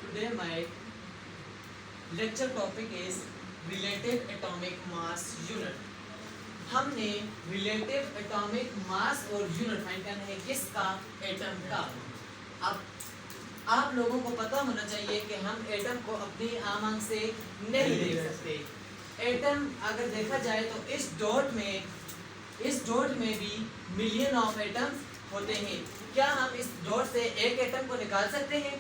Today my lecture topic is relative atomic mass unit. हमने relative atomic mass और unit find करना है किसका? एटम का। अब आप लोगों को पता होना चाहिए कि हम एटम को अपनी आम आंख से नहीं देख सकते। एटम अगर देखा जाए तो इस डॉट में भी मिलियन ऑफ एटम्स होते हैं। क्या हम इस डॉट से एक एटम को निकाल सकते हैं?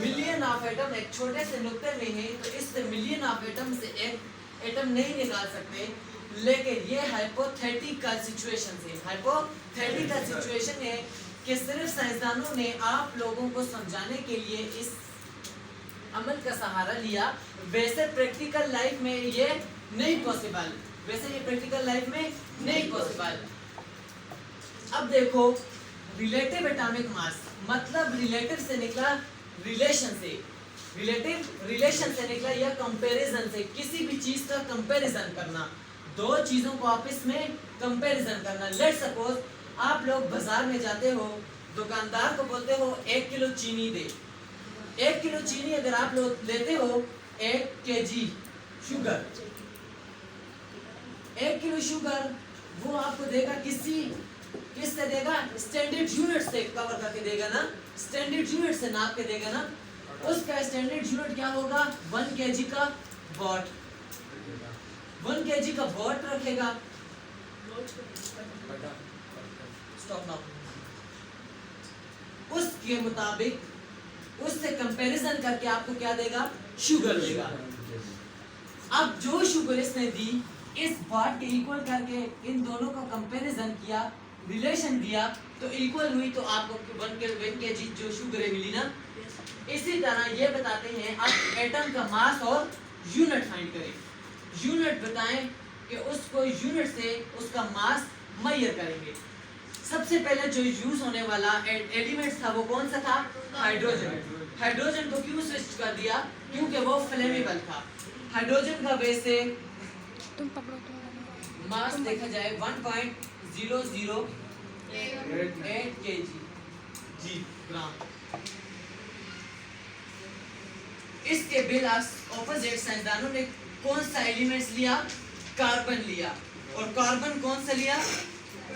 मिलियन ऑफ एटम एक छोटे से नुक्ते में है, तो इससे मिलियन ऑफ एटम से एक एटम नहीं निकाल सकते। लेकिन ये हाइपोथेटिकल सिचुएशन है। हाइपोथेटिकल सिचुएशन है कि सिर्फ साइंसदानों ने आप लोगों को समझाने के लिए इस अमल का सहारा लिया। वैसे प्रैक्टिकल लाइफ में ये नहीं पॉसिबल। अब देखो, रिलेटिव एटॉमिक मास मतलब रिलेटिव से निकला रिलेशन से निकला या कंपैरिजन से। किसी भी चीज का कंपैरिजन करना, दो चीजों को आपस में कंपैरिजन करना। लेट्स सपोज आप लोग बाजार में जाते हो, दुकानदार को बोलते हो 1 किलो चीनी दे। 1 किलो चीनी अगर आप लोग लेते हो 1 केजी शुगर, 1 किलो शुगर वो आपको देगा किससे देगा? स्टैंडर्ड यूनिट से कवर करके देगा ना, स्टैंडर्ड यूनिट से नाप के देगा ना। उसका स्टैंडर्ड यूनिट क्या होगा? 1 केजी का वॉट। 1 केजी का वॉट रखेगा। Stop now. उसके मुताबिक उससे कंपैरिजन करके आपको क्या देगा? शुगर देगा। अब जो शुगर इसने दी, इस बात के इक्वल करके इन दोनों का कंपैरिजन किया, रिलेशन दिया, तो इक्वल हुई, तो आपको 1 केजी जो शुगर मिली ना। इसी तरह ये बताते हैं आप एटम का मास और यूनिट फाइंड करें। यूनिट बताएं कि उसको यूनिट से उसका मास मेजर करेंगे। सबसे पहले जो यूज होने वाला एलिमेंट था वो कौन सा था? हाइड्रोजन। हाइड्रोजन को क्यों स्विच कर दिया? क्योंकि वो फ्लेमेबल था। हाइड्रोजन का वैसे मास देखा जाए 1.008 kg ग्राम। इसके बिलअक्स ऑपोजिट साइंसदानों ने कौन सा एलिमेंट्स लिया? कार्बन लिया। और कार्बन कौन सा लिया?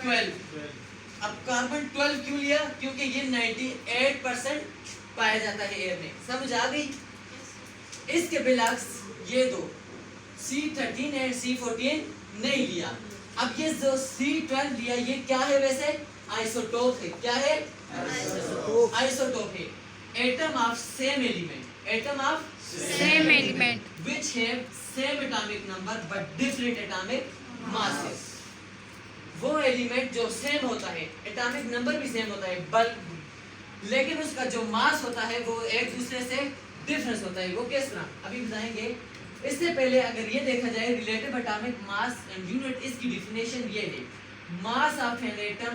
12। अब कार्बन 12 क्यों लिया? क्योंकि ये 98% पाया जाता है एयर में। समझ आ गई? इसके बिलअक्स ये दो C13 और C14 नहीं लिया। अब ये जो C12 लिया, ये क्या है? वैसे आइसोटोप है। क्या है? आइसोटोप है। Atom of same element which have same atomic number but different atomic masses। वो एलिमेंट जो सेम होता है, एटॉमिक नंबर भी सेम होता है, लेकिन उसका जो मास होता है वो एक दूसरे से डिफरेंस होता है। वो किस तरह? अभी बताएंगे। इससे पहले अगर ये देखा जाए relative atomic mass and unit, इसकी डेफिनेशन ये है: mass of an atom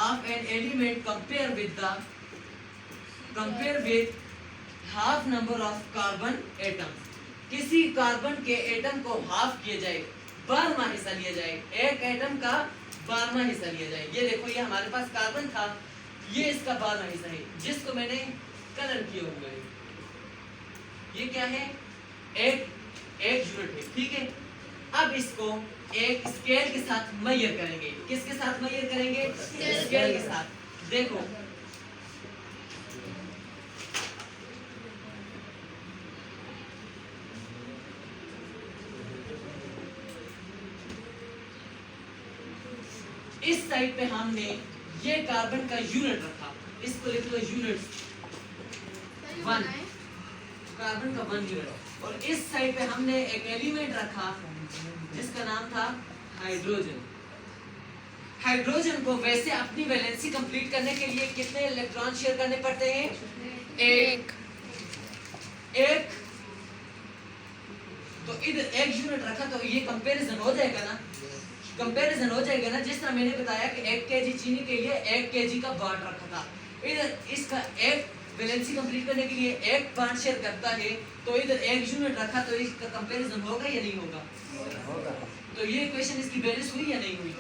of an element compare with half number of carbon atom. किसी कार्बन के एटम को हाफ किया जाए, 12वां हिस्सा लिया जाए, एक एटम का 12वां हिस्सा लिया जाए। ये देखो, ये हमारे पास कार्बन था, ये इसका 12वां हिस्सा है जिसको मैंने कलर किया हुआ है। ये क्या है? एक यूनिट है, ठीक है। अब इसको एक स्केल के साथ मेजर करेंगे। किसके साथ मेजर करेंगे? स्केल के साथ। देखो, इस साइड पे हमने ये कार्बन का यूनिट रखा, इसको लिख लो यूनिट 1, कार्बन का 1 यूनिट। और इस साइड पे हमने एक एलिमेंट रखा जिसका नाम था हाइड्रोजन। हाइड्रोजन को वैसे अपनी वैलेंसी कंप्लीट करने के लिए कितने इलेक्ट्रॉन शेयर करने पड़ते हैं? एक। तो इधर एक यूनिट रखा, तो ये कंपैरिजन हो जाएगा ना। जिस तरह मैंने बताया कि 1 केजी चीनी के लिए 1 केजी का बांट रखा था। इधर इसका एक वैलेंसी कंप्लीट करने के लिए एक बांट शेयर करता है, तो इधर एक यूनिट रखा, तो इसका कंपैरिजन होगा या नहीं होगा? तो ये इक्वेशन इसकी बैलेंस हुई या नहीं हुई?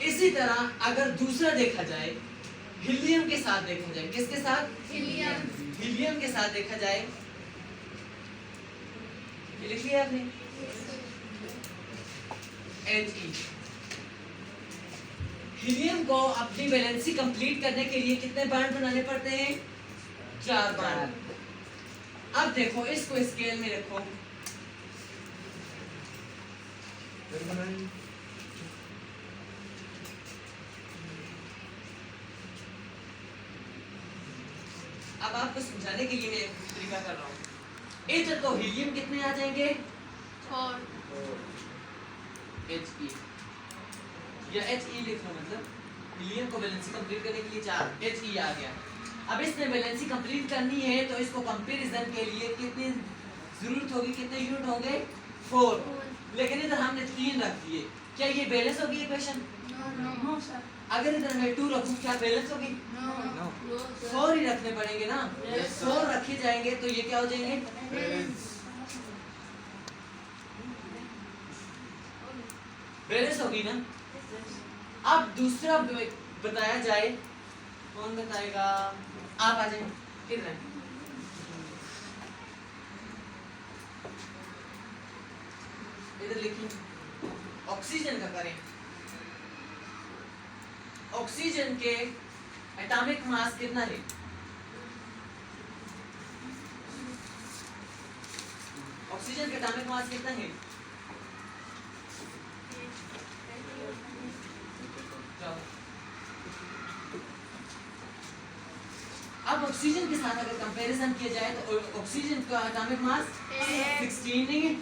इसी तरह अगर दूसरा देखा जाए हीलियम के साथ देखा जाए, किसके साथ? हीलियम। हीलियम के साथ देखा जाए, ये लिख लिया आपने He। हीलियम को अपनी वैलेंसी कंप्लीट करने के लिए कितने बॉन्ड बनाने पड़ते हैं? 4 बॉन्ड। अब देखो इसको स्केल में रखो, अब आपको समझाने के लिए मैं एक तरीका कर रहा हूँ। इधर तो हीलियम कितने आ जाएंगे? 4 He या He लिख लो, मतलब हीलियम को वैलेंसी कंप्लीट करने के लिए 4 He आ गया। अब इसने वैलेंसी कंप्लीट करनी है तो इसको कंपैरिजन के लिए कितनी जरूरत होगी, कितने यूनिट होंगे? 4। लेकिन इधर हमने 3 रख दिए, क्या ये बैलेंस होगी इक्वेशन? No sir. अगर इधर मैं 2 रखूं क्या बैलेंस होगी? नो 4 ही रखने पड़ेंगे ना। Yes, 4 रखे जाएंगे तो ये क्या हो जाएंगे? बैलेंस होगी ना। अब दूसरा बताया जाए, कौन बताएगा? आप आ जाए, किधर? इधर लिखिए, ऑक्सीजन का करें। ऑक्सीजन के एटॉमिक मास कितना है? ऑक्सीजन का एटॉमिक मास कितना है? अब ऑक्सीजन के साथ अगर कंपैरिजन किया जाए तो ऑक्सीजन का एटॉमिक मास 16 नहीं है?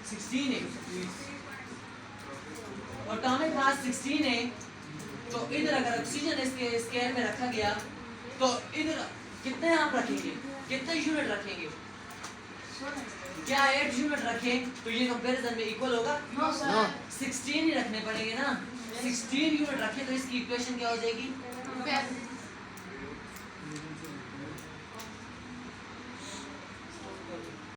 16 है। एटॉमिक मास 16 है, तो इधर अगर ऑक्सीजन इसके स्केल में रखा गया तो इधर कितने हम रखेंगे, कितने यूनिट रखेंगे? क्या 8 यूनिट रखें तो ये कंपैरिजन में इक्वल होगा? No sir. 16 ही रखने पड़ेंगे ना। 16 यूनिट रखें तो इसकी इक्वेशन क्या हो जाएगी?